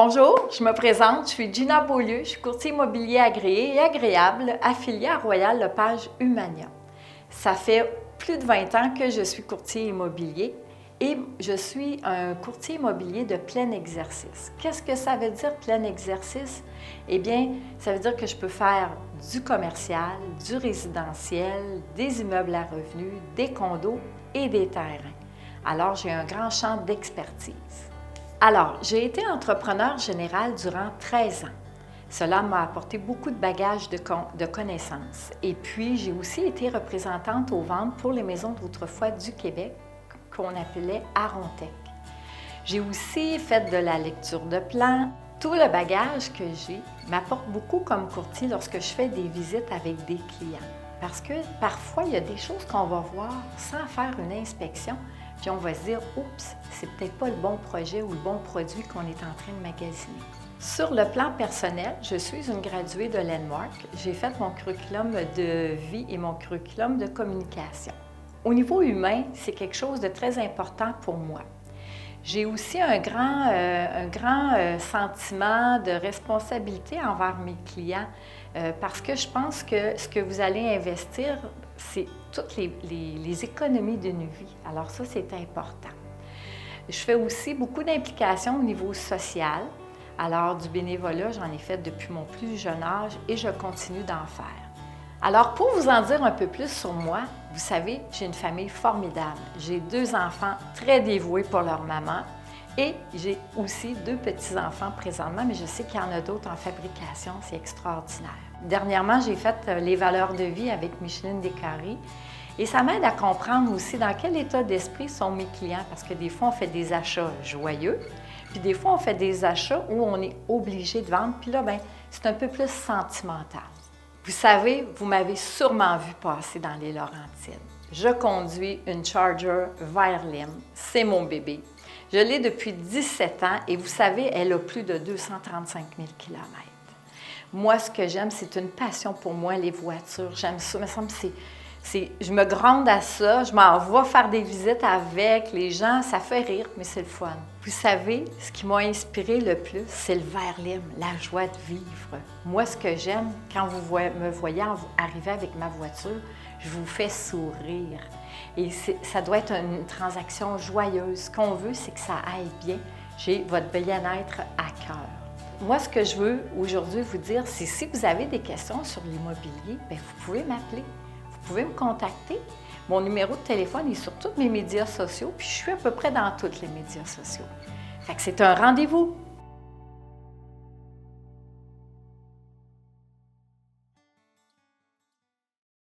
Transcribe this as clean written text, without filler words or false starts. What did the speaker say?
Bonjour, je me présente, je suis Gina Beaulieu, je suis courtier immobilier agréé et agréable, affiliée à Royal Lepage Humania. Ça fait plus de 20 ans que je suis courtier immobilier et je suis un courtier immobilier de plein exercice. Qu'est-ce que ça veut dire plein exercice? Eh bien, ça veut dire que je peux faire du commercial, du résidentiel, des immeubles à revenus, des condos et des terrains. Alors, j'ai un grand champ d'expertise. Alors, j'ai été entrepreneur général durant 13 ans. Cela m'a apporté beaucoup de bagages de connaissances. Et puis, j'ai aussi été représentante aux ventes pour les maisons d'autrefois du Québec, qu'on appelait Arontec. J'ai aussi fait de la lecture de plans. Tout le bagage que j'ai m'apporte beaucoup comme courtier lorsque je fais des visites avec des clients. Parce que parfois, il y a des choses qu'on va voir sans faire une inspection, puis on va se dire « Oups, c'est peut-être pas le bon projet ou le bon produit qu'on est en train de magasiner ». Sur le plan personnel, je suis une graduée de Landmark. J'ai fait mon curriculum de vie et mon curriculum de communication. Au niveau humain, c'est quelque chose de très important pour moi. J'ai aussi un grand sentiment de responsabilité envers mes clients parce que je pense que ce que vous allez investir, c'est toutes les économies d'une vie. Alors ça, c'est important. Je fais aussi beaucoup d'implications au niveau social. Alors du bénévolat, j'en ai fait depuis mon plus jeune âge et je continue d'en faire. Alors, pour vous en dire un peu plus sur moi, vous savez, j'ai une famille formidable. J'ai 2 enfants très dévoués pour leur maman et j'ai aussi 2 petits-enfants présentement, mais je sais qu'il y en a d'autres en fabrication, c'est extraordinaire. Dernièrement, j'ai fait les valeurs de vie avec Micheline Descaries et ça m'aide à comprendre aussi dans quel état d'esprit sont mes clients parce que des fois, on fait des achats joyeux, puis des fois, on fait des achats où on est obligé de vendre, puis là, bien, c'est un peu plus sentimental. Vous savez, vous m'avez sûrement vu passer dans les Laurentides. Je conduis une Charger Verlim, c'est mon bébé. Je l'ai depuis 17 ans et vous savez, elle a plus de 235 000 km. Moi, ce que j'aime, c'est une passion pour moi, les voitures. J'aime ça, il me semble que je me gronde à ça, je m'en vais faire des visites avec les gens, ça fait rire, mais c'est le fun. Vous savez, ce qui m'a inspiré le plus, c'est le Verlim, la joie de vivre. Moi, ce que j'aime, quand vous me voyez arriver avec ma voiture, je vous fais sourire. Et ça doit être une transaction joyeuse. Ce qu'on veut, c'est que ça aille bien. J'ai votre bien-être à cœur. Moi, ce que je veux aujourd'hui vous dire, c'est si vous avez des questions sur l'immobilier, bien, vous pouvez m'appeler. Vous pouvez me contacter. Mon numéro de téléphone est sur tous mes médias sociaux, puis je suis à peu près dans tous les médias sociaux. Fait que c'est un rendez-vous.